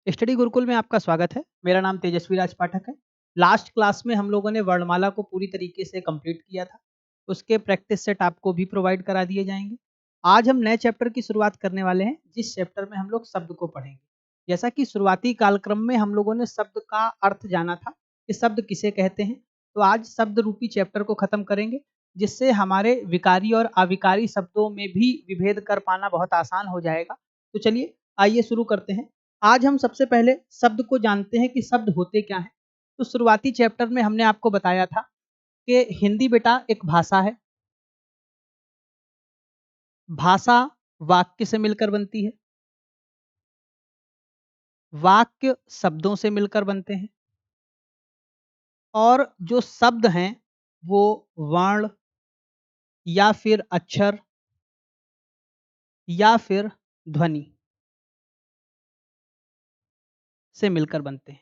Study Gurukul में आपका स्वागत है। मेरा नाम तेजस्वी राज पाठक है। लास्ट क्लास में हम लोगों ने वर्णमाला को पूरी तरीके से कंप्लीट किया था। उसके प्रैक्टिस सेट आपको भी प्रोवाइड करा दिए जाएंगे। आज हम नए चैप्टर की शुरुआत करने वाले हैं, जिस चैप्टर में हम लोग शब्द को पढ़ेंगे। जैसा कि शुरुआती कालक्रम में हम लोगों ने शब्द का अर्थ जाना था कि शब्द किसे कहते हैं, तो आज शब्द रूपी चैप्टर को खत्म करेंगे, जिससे हमारे विकारी और अविकारी शब्दों में भी विभेद कर पाना बहुत आसान हो जाएगा। तो चलिए आइए शुरू करते हैं। आज हम सबसे पहले शब्द को जानते हैं कि शब्द होते क्या हैं। तो शुरुआती चैप्टर में हमने आपको बताया था कि हिंदी बेटा एक भाषा है। भाषा वाक्य से मिलकर बनती है। वाक्य शब्दों से मिलकर बनते हैं। और जो शब्द हैं वो वर्ण या फिर अक्षर या फिर ध्वनि से मिलकर बनते हैं।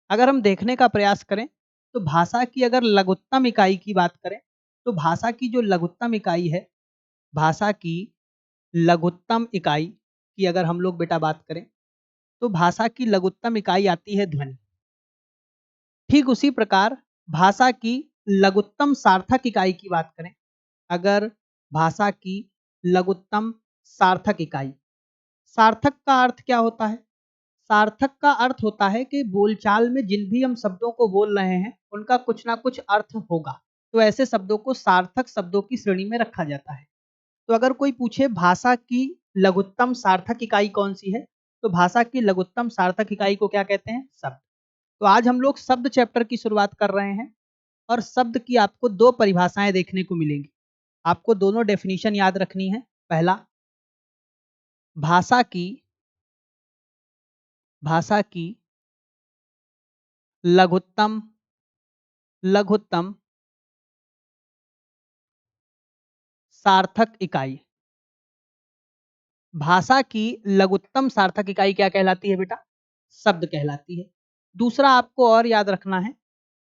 अगर हम देखने का प्रयास करें तो भाषा की अगर लघुत्तम इकाई की बात करें, तो भाषा की जो लघुत्तम इकाई है, भाषा की लघुत्तम इकाई की अगर हम लोग बेटा बात करें, तो भाषा की लघुत्तम इकाई आती है ध्वनि। ठीक उसी प्रकार भाषा की लघुत्तम सार्थक इकाई की बात करें, अगर भाषा की लघुत्तम सार्थक इकाई, सार्थक का अर्थ क्या होता है? सार्थक का अर्थ होता है कि बोलचाल में जिन भी हम शब्दों को बोल रहे हैं उनका कुछ ना कुछ अर्थ होगा। तो ऐसे शब्दों को सार्थक शब्दों की श्रेणी में रखा जाता है। तो अगर कोई पूछे भाषा की लघुत्तम सार्थक इकाई कौन सी है, तो भाषा की लघुत्तम सार्थक इकाई को क्या कहते हैं? शब्द। तो आज हम लोग शब्द चैप्टर की शुरुआत कर रहे हैं और शब्द की आपको दो परिभाषाएं देखने को मिलेंगी। आपको दोनों डेफिनेशन याद रखनी है। पहला, भाषा की भाषा की लघुत्तम लघुत्तम सार्थक इकाई। भाषा की लघुत्तम सार्थक इकाई क्या कहलाती है बेटा? शब्द कहलाती है। दूसरा आपको और याद रखना है,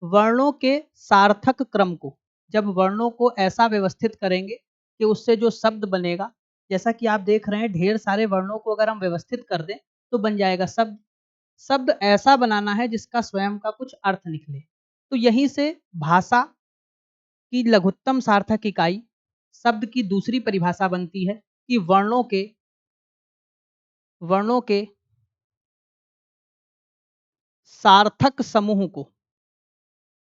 वर्णों के सार्थक क्रम को, जब वर्णों को ऐसा व्यवस्थित करेंगे कि उससे जो शब्द बनेगा, जैसा कि आप देख रहे हैं ढेर सारे वर्णों को अगर हम व्यवस्थित कर दें तो बन जाएगा शब्द। शब्द ऐसा बनाना है जिसका स्वयं का कुछ अर्थ निकले। तो यहीं से भाषा की लघुत्तम सार्थक इकाई शब्द की दूसरी परिभाषा बनती है कि वर्णों के सार्थक समूह को,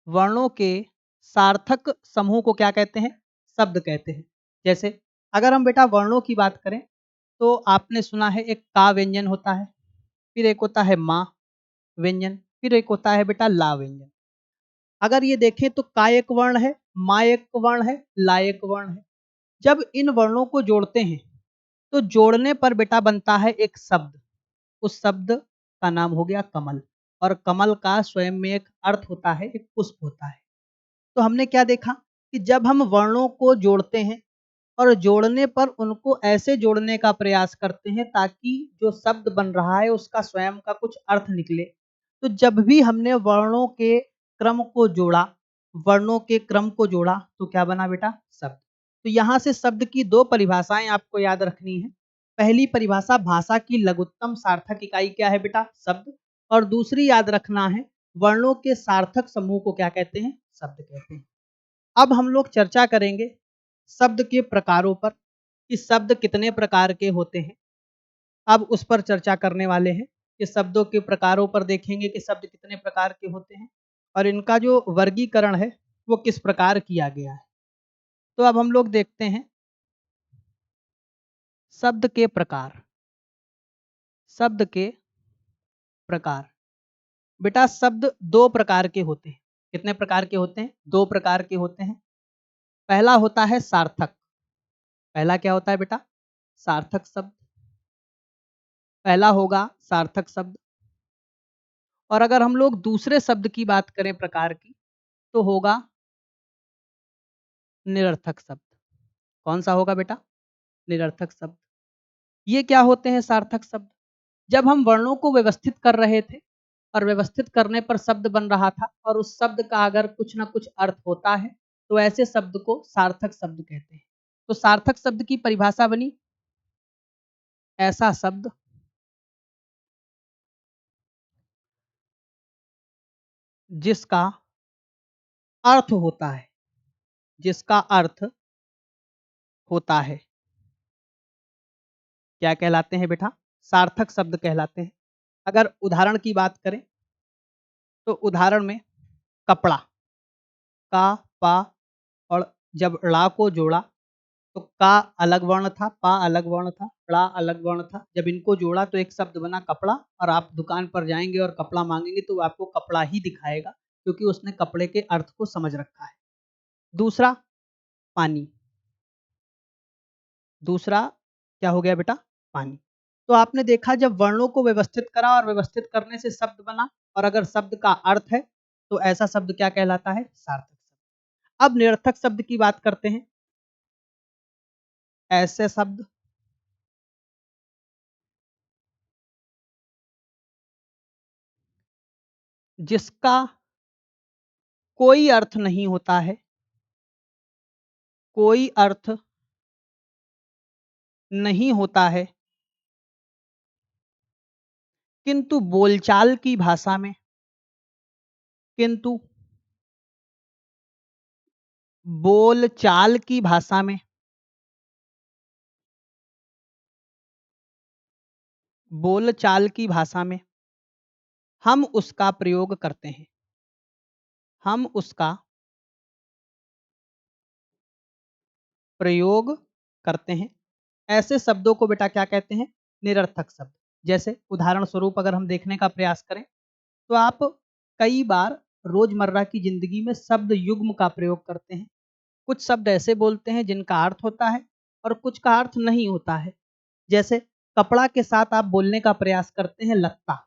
वर्णों के सार्थक समूह को क्या कहते हैं? शब्द कहते हैं। जैसे अगर हम बेटा वर्णों की बात करें, तो आपने सुना है एक का व्यंजन होता है, फिर एक होता है माँ व्यंजन, फिर एक होता है बेटा ला व्यंजन। अगर ये देखें तो का एक वर्ण है, माँ एक वर्ण है, ला एक वर्ण है। जब इन वर्णों को जोड़ते हैं तो जोड़ने पर बेटा बनता है एक शब्द। उस शब्द का नाम हो गया कमल। और कमल का स्वयं में एक अर्थ होता है, एक पुष्प होता है। तो हमने क्या देखा कि जब हम वर्णों को जोड़ते हैं और जोड़ने पर उनको ऐसे जोड़ने का प्रयास करते हैं ताकि जो शब्द बन रहा है उसका स्वयं का कुछ अर्थ निकले। तो जब भी हमने वर्णों के क्रम को जोड़ा, वर्णों के क्रम को जोड़ा, तो क्या बना बेटा? शब्द। तो यहाँ से शब्द की दो परिभाषाएं आपको याद रखनी है। पहली परिभाषा, भाषा की लघुत्तम सार्थक इकाई क्या है बेटा? शब्द। और दूसरी याद रखना है, वर्णों के सार्थक समूह को क्या कहते हैं? शब्द कहते हैं। अब हम लोग चर्चा करेंगे शब्द के प्रकारों पर कि शब्द कितने प्रकार के होते हैं। अब उस पर चर्चा करने वाले हैं कि शब्दों के प्रकारों पर देखेंगे कि शब्द कितने प्रकार के होते हैं और इनका जो वर्गीकरण है वो किस प्रकार किया गया है। तो अब हम लोग देखते हैं शब्द के प्रकार। शब्द के प्रकार, बेटा शब्द दो प्रकार के होते हैं। कितने प्रकार के होते हैं? दो प्रकार के होते हैं। पहला होता है सार्थक। पहला क्या होता है बेटा? सार्थक शब्द। पहला होगा सार्थक शब्द। और अगर हम लोग दूसरे शब्द की बात करें प्रकार की, तो होगा निरर्थक शब्द। कौन सा होगा बेटा? निरर्थक शब्द। ये क्या होते हैं सार्थक शब्द? जब हम वर्णों को व्यवस्थित कर रहे थे और व्यवस्थित करने पर शब्द बन रहा था और उस शब्द का अगर कुछ ना कुछ अर्थ होता है, तो ऐसे शब्द को सार्थक शब्द कहते हैं। तो सार्थक शब्द की परिभाषा बनी, ऐसा शब्द जिसका अर्थ होता है, जिसका अर्थ होता है, क्या कहलाते हैं बेटा? सार्थक शब्द कहलाते हैं। अगर उदाहरण की बात करें तो उदाहरण में कपड़ा, का, पा और जब ड़ा को जोड़ा तो का अलग वर्ण था, पा अलग वर्ण था, ड़ा अलग वर्ण था। जब इनको जोड़ा तो एक शब्द बना कपड़ा, और आप दुकान पर जाएँगे और कपड़ा माँगेंगे तो वो आपको कपड़ा ही दिखाएगा, क्योंकि उसने कपड़े के अर्थ को समझ रखा है। दूसरा पानी, दूसरा क्या हो गया बेटा? पानी। तो आपने देखा जब वर्णों को व्यवस्थित करा और व्यवस्थित करने से शब्द बना, और अगर शब्द का अर्थ है तो ऐसा शब्द क्या कहलाता है? सार्थक शब्द। अब निरर्थक शब्द की बात करते हैं। ऐसे शब्द जिसका कोई अर्थ नहीं होता है, कोई अर्थ नहीं होता है, किंतु बोलचाल की भाषा में, किंतु बोलचाल की भाषा में, बोलचाल की भाषा में हम उसका प्रयोग करते हैं, हम उसका प्रयोग करते हैं। ऐसे शब्दों को बेटा क्या कहते हैं? निरर्थक शब्द। जैसे उदाहरण स्वरूप अगर हम देखने का प्रयास करें तो आप कई बार रोजमर्रा की जिंदगी में शब्द युग्म का प्रयोग करते हैं। कुछ शब्द ऐसे बोलते हैं जिनका अर्थ होता है और कुछ का अर्थ नहीं होता है। जैसे कपड़ा के साथ आप बोलने का प्रयास करते हैं लत्ता।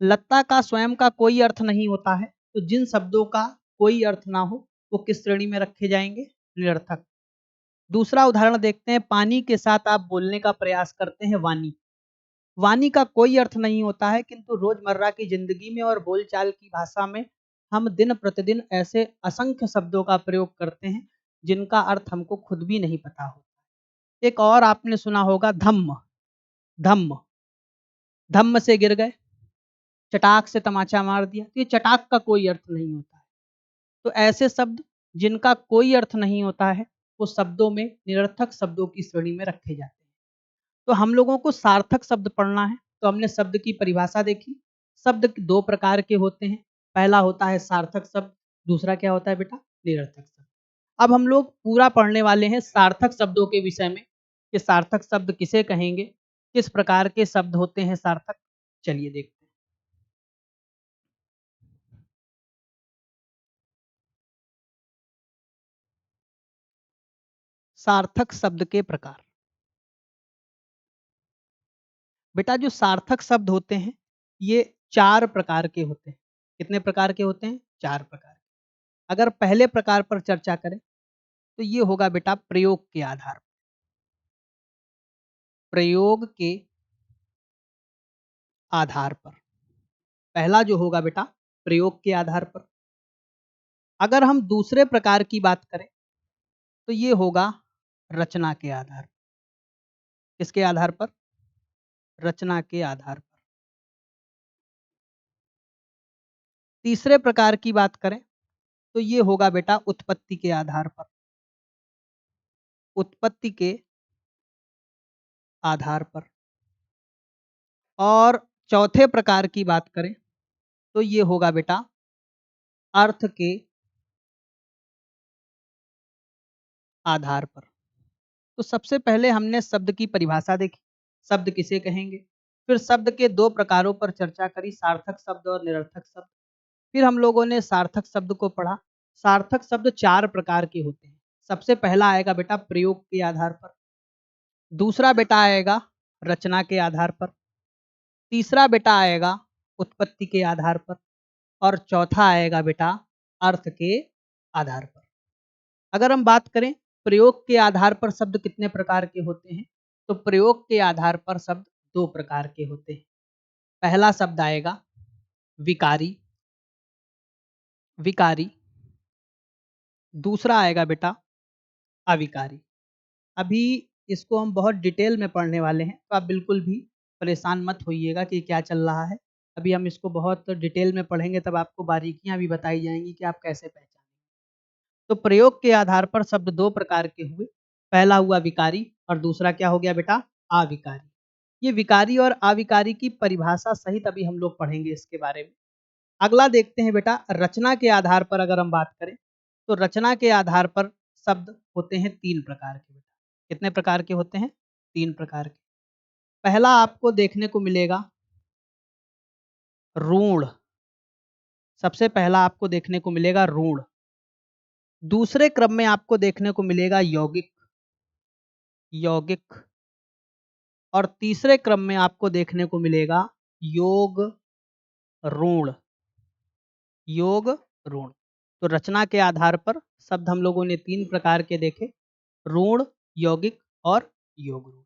लत्ता का स्वयं का कोई अर्थ नहीं होता है, तो जिन शब्दों का कोई अर्थ ना हो वो किस श्रेणी में रखे जाएंगे? निरर्थक। दूसरा उदाहरण देखते हैं, पानी के साथ आप बोलने का प्रयास करते हैं वाणी। वाणी का कोई अर्थ नहीं होता है, किंतु रोजमर्रा की जिंदगी में और बोलचाल की भाषा में हम दिन प्रतिदिन ऐसे असंख्य शब्दों का प्रयोग करते हैं जिनका अर्थ हमको खुद भी नहीं पता हो। एक और आपने सुना होगा धम्म। धम्म, धम्म से गिर गए, चटाक से तमाचा मार दिया, तो ये चटाक का कोई अर्थ नहीं होता है। तो ऐसे शब्द जिनका कोई अर्थ नहीं होता है वो शब्दों में निरर्थक शब्दों की श्रेणी में रखे जाते हैं। तो हम लोगों को सार्थक शब्द पढ़ना है, तो हमने शब्द की परिभाषा देखी। शब्द दो प्रकार के होते हैं, पहला होता है सार्थक शब्द, दूसरा क्या होता है बेटा? निरर्थक शब्द। अब हम लोग पूरा पढ़ने वाले हैं सार्थक शब्दों के विषय में, कि सार्थक शब्द किसे कहेंगे, किस प्रकार के शब्द होते हैं सार्थक। चलिए देखते हैं। सार्थक शब्द के प्रकार। बेटा जो सार्थक शब्द होते हैं ये चार प्रकार के होते हैं। कितने प्रकार के होते हैं? चार प्रकार। अगर पहले प्रकार पर चर्चा करें तो ये होगा बेटा प्रयोग के आधार पर। प्रयोग के आधार पर पहला जो होगा बेटा प्रयोग के आधार पर। अगर हम दूसरे प्रकार की बात करें तो ये होगा रचना के आधार पर। किसके आधार पर? रचना के आधार पर। तीसरे प्रकार की बात करें तो ये होगा बेटा उत्पत्ति के आधार पर। उत्पत्ति के आधार पर। और चौथे प्रकार की बात करें तो ये होगा बेटा अर्थ के आधार पर। तो सबसे पहले हमने शब्द की परिभाषा देखी, शब्द किसे कहेंगे। फिर शब्द के दो प्रकारों पर चर्चा करी, सार्थक शब्द और निरर्थक शब्द। फिर हम लोगों ने सार्थक शब्द को पढ़ा। सार्थक शब्द चार प्रकार के होते हैं। सबसे पहला आएगा बेटा प्रयोग के आधार पर, दूसरा बेटा आएगा रचना के आधार पर, तीसरा बेटा आएगा उत्पत्ति के आधार पर, और चौथा आएगा बेटा अर्थ के आधार पर। अगर हम बात करें प्रयोग के आधार पर शब्द कितने प्रकार के होते हैं, तो प्रयोग के आधार पर शब्द दो प्रकार के होते हैं। पहला शब्द आएगा विकारी, विकारी। दूसरा आएगा बेटा अविकारी। अभी इसको हम बहुत डिटेल में पढ़ने वाले हैं, तो आप बिल्कुल भी परेशान मत होइएगा कि क्या चल रहा है। अभी हम इसको बहुत डिटेल में पढ़ेंगे, तब आपको बारीकियाँ भी बताई जाएँगी कि आप कैसे पहचानें। तो प्रयोग के आधार पर शब्द 2 प्रकार के हुए। पहला हुआ विकारी और दूसरा क्या हो गया बेटा? अविकारी। ये विकारी और अविकारी की परिभाषा सहित अभी हम लोग पढ़ेंगे इसके बारे में। अगला देखते हैं बेटा, रचना के आधार पर अगर हम बात करें, तो रचना के आधार पर शब्द होते हैं 3 प्रकार के बेटा। कितने प्रकार के होते हैं? 3 प्रकार के। पहला आपको देखने को मिलेगा ऋण। सबसे पहला आपको देखने को मिलेगा ऋण। दूसरे क्रम में आपको देखने को मिलेगा यौगिक। यौगिक। और तीसरे क्रम में आपको देखने को मिलेगा योग ऋण। योग ऋण। तो रचना के आधार पर शब्द हम लोगों ने 3 प्रकार के देखे, ऋण, यौगिक और योग ऋण।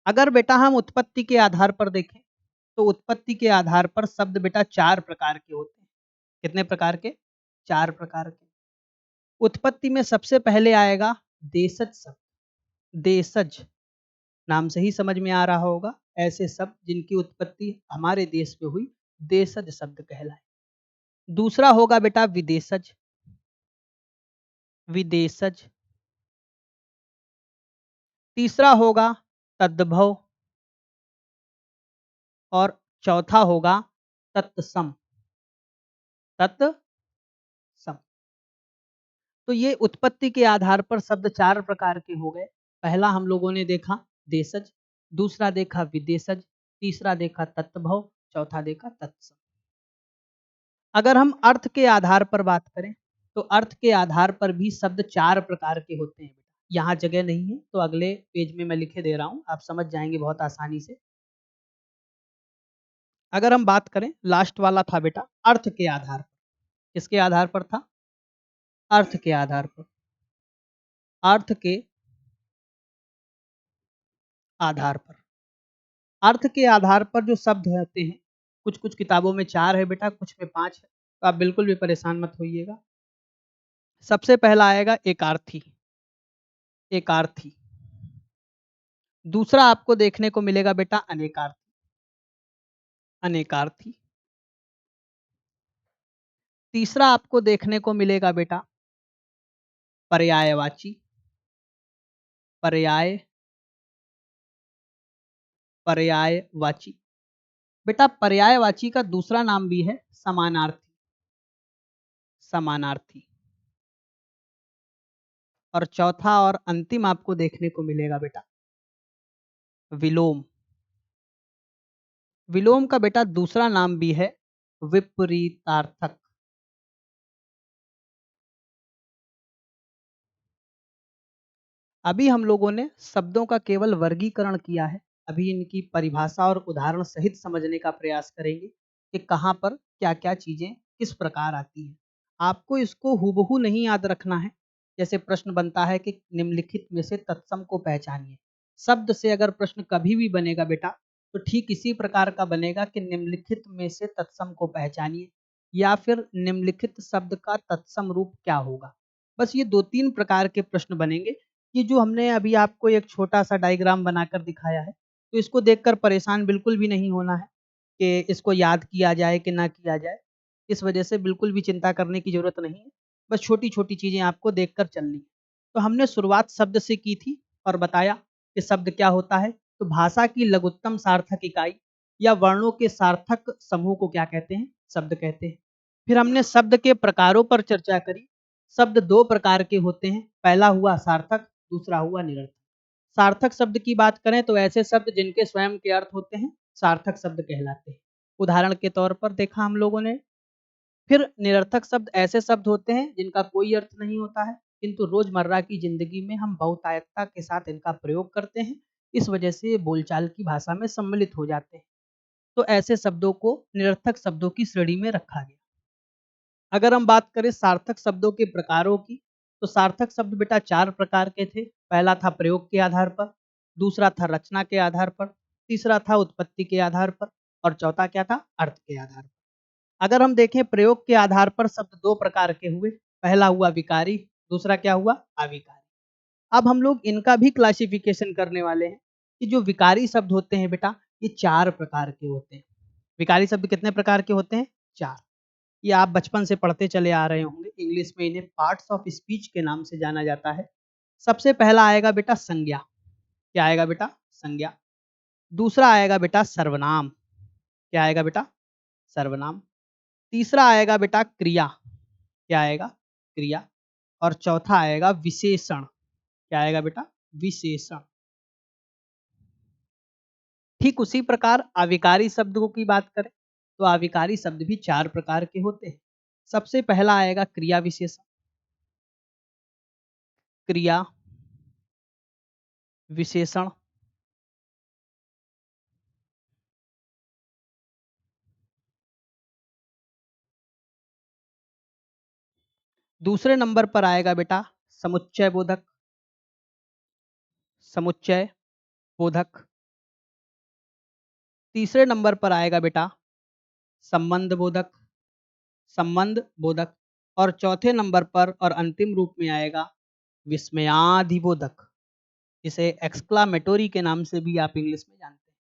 अगर बेटा हम उत्पत्ति के आधार पर देखें, तो उत्पत्ति के आधार पर शब्द बेटा 4 प्रकार के होते हैं। कितने प्रकार के? 4 प्रकार के। उत्पत्ति में सबसे पहले आएगा देशज शब्द। देशज, नाम से ही समझ में आ रहा होगा, ऐसे शब्द जिनकी उत्पत्ति हमारे देश में हुई, देशज शब्द कहलाए। दूसरा होगा बेटा विदेशज। विदेशज। तीसरा होगा तद्भव और चौथा होगा तत्सम। तत्सम। तो ये उत्पत्ति के आधार पर शब्द 4 प्रकार के हो गए। पहला हम लोगों ने देखा देशज, दूसरा देखा विदेशज, तीसरा देखा तत्भव, चौथा देखा तत्सम। अगर हम अर्थ के आधार पर बात करें, तो अर्थ के आधार पर भी शब्द 4 प्रकार के होते हैं। यहाँ जगह नहीं है तो अगले पेज में मैं लिखे दे रहा हूँ, आप समझ जाएंगे बहुत आसानी से। अगर हम बात करें, लास्ट वाला था बेटा अर्थ के आधार पर। किसके आधार पर था? अर्थ के आधार पर। अर्थ के आधार पर। अर्थ के आधार पर जो शब्द होते हैं, कुछ कुछ किताबों में 4 है बेटा, कुछ में 5 है, तो आप बिल्कुल भी परेशान मत होइएगा। सबसे पहला आएगा एकार्थी। एकार्थी। दूसरा आपको देखने को मिलेगा बेटा अनेकार्थी। अनेकार्थी। तीसरा आपको देखने को मिलेगा बेटा पर्यायवाची। पर्याय पर्यायवाची। बेटा पर्यायवाची का दूसरा नाम भी है समानार्थी। समानार्थी। और चौथा और अंतिम आपको देखने को मिलेगा बेटा विलोम। विलोम का बेटा दूसरा नाम भी है विपरीतार्थक। अभी हम लोगों ने शब्दों का केवल वर्गीकरण किया है, अभी इनकी परिभाषा और उदाहरण सहित समझने का प्रयास करेंगे कि कहाँ पर क्या क्या चीजें किस प्रकार आती हैं। आपको इसको हूबहू नहीं याद रखना है। जैसे प्रश्न बनता है कि निम्नलिखित में से तत्सम को पहचानिए, शब्द से अगर प्रश्न कभी भी बनेगा बेटा, तो ठीक इसी प्रकार का बनेगा कि निम्नलिखित में से तत्सम को पहचानिए, या फिर निम्नलिखित शब्द का तत्सम रूप क्या होगा। बस ये 2-3 प्रकार के प्रश्न बनेंगे। ये जो हमने अभी आपको एक छोटा-सा डायग्राम बनाकर दिखाया है, तो इसको देखकर परेशान बिल्कुल भी नहीं होना है कि इसको याद किया जाए कि ना किया जाए। इस वजह से बिल्कुल भी चिंता करने की ज़रूरत नहीं है। बस छोटी-छोटी चीज़ें आपको देखकर चलनी है। तो हमने शुरुआत शब्द से की थी और बताया कि शब्द क्या होता है। तो भाषा की लघुत्तम सार्थक इकाई या वर्णों के सार्थक समूह को क्या कहते हैं? शब्द कहते हैं। फिर हमने शब्द के प्रकारों पर चर्चा करी। शब्द 2 प्रकार के होते हैं। पहला हुआ सार्थक, दूसरा हुआ निरर्थक। सार्थक शब्द की बात करें तो ऐसे शब्द जिनके स्वयं के अर्थ होते हैं, सार्थक शब्द कहलाते हैं। उदाहरण के तौर पर देखा हम लोगों ने। फिर निरर्थक शब्द ऐसे शब्द होते हैं जिनका कोई अर्थ नहीं होता है, किंतु रोजमर्रा की जिंदगी में हम बहुतायतता के साथ इनका प्रयोग करते हैं। इस वजह से ये बोलचाल की भाषा में सम्मिलित हो जाते हैं। तो ऐसे शब्दों को निरर्थक शब्दों की श्रेणी में रखा गया। अगर हम बात करें सार्थक शब्दों के प्रकारों की, तो सार्थक शब्द बेटा 4 प्रकार के थे। पहला था प्रयोग के आधार पर, दूसरा था रचना के आधार पर, तीसरा था उत्पत्ति के आधार पर और चौथा क्या था? अर्थ के आधार पर। अगर हम देखें प्रयोग के आधार पर शब्द 2 प्रकार के हुए। पहला हुआ विकारी, दूसरा क्या हुआ? अविकारी। अब हम लोग इनका भी क्लासिफिकेशन करने वाले हैं कि जो विकारी शब्द होते हैं बेटा, ये 4 प्रकार के होते हैं। विकारी शब्द कितने प्रकार के होते हैं? 4। ये आप बचपन से पढ़ते चले आ रहे होंगे। इंग्लिश में इन्हें पार्ट्स ऑफ स्पीच के नाम से जाना जाता है। सबसे पहला आएगा बेटा संज्ञा। क्या आएगा बेटा? संज्ञा। दूसरा आएगा बेटा सर्वनाम। क्या आएगा बेटा? सर्वनाम। तीसरा आएगा बेटा क्रिया। क्या आएगा? क्रिया। और चौथा आएगा विशेषण। क्या आएगा बेटा? विशेषण। ठीक उसी प्रकार अविकारी शब्दों की बात करें तो अविकारी शब्द भी 4 प्रकार के होते हैं। सबसे पहला आएगा क्रिया विशेषण। क्रिया विशेषण। दूसरे नंबर पर आएगा बेटा समुच्चय बोधक। समुच्चय बोधक। तीसरे नंबर पर आएगा बेटा संबंध बोधक। संबंध बोधक। और चौथे नंबर पर और अंतिम रूप में आएगा विस्मयादिबोधक, जिसे एक्सक्लामेटोरी के नाम से भी आप इंग्लिश में जानते हैं।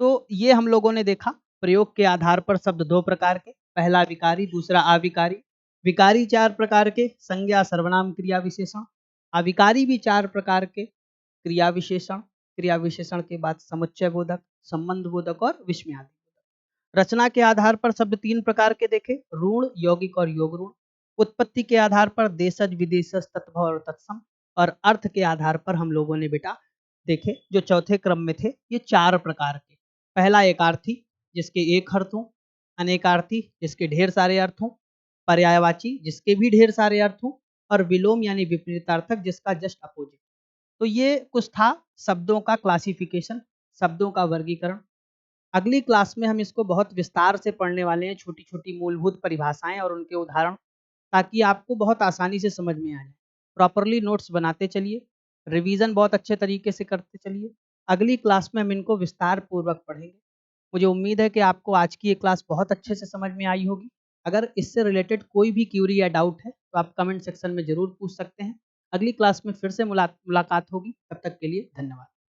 तो ये हम लोगों ने देखा प्रयोग के आधार पर शब्द 2 प्रकार के, पहला विकारी, दूसरा अविकारी। विकारी 4 प्रकार के, संज्ञा, सर्वनाम, क्रिया, विशेषण। अविकारी भी 4 प्रकार के, क्रिया विशेषण, क्रिया विशेषण के बाद समुच्चय बोधक, संबंध बोधक और विस्मयादि। रचना के आधार पर शब्द 3 प्रकार के देखे, ऋण, यौगिक और योग ऋण। उत्पत्ति के आधार पर देशज, विदेशज, तत्भव और तत्सम। और अर्थ के आधार पर हम लोगों ने बेटा देखे जो चौथे क्रम में थे, ये 4 प्रकार के। पहला एकार्थी, जिसके एक अर्थ हों। अनेकार्थी, जिसके ढेर सारे अर्थ हों। पर्यायवाची, जिसके भी ढेर सारे अर्थ हों। और विलोम यानी विपरीतार्थक, जिसका जस्ट अपोजिट। तो ये कुछ था शब्दों का क्लासिफिकेशन, शब्दों का वर्गीकरण। अगली क्लास में हम इसको बहुत विस्तार से पढ़ने वाले हैं, छोटी-छोटी मूलभूत परिभाषाएँ और उनके उदाहरण, ताकि आपको बहुत आसानी से समझ में आ जाए। प्रॉपर्ली नोट्स बनाते चलिए, रिवीजन बहुत अच्छे तरीके से करते चलिए। अगली क्लास में हम इनको विस्तार पूर्वक पढ़ेंगे। मुझे उम्मीद है कि आपको आज की ये क्लास बहुत अच्छे से समझ में आई होगी। अगर इससे रिलेटेड कोई भी क्वेरी या डाउट है, तो आप कमेंट सेक्शन में ज़रूर पूछ सकते हैं। अगली क्लास में फिर से मुलाकात होगी, तब तक के लिए धन्यवाद।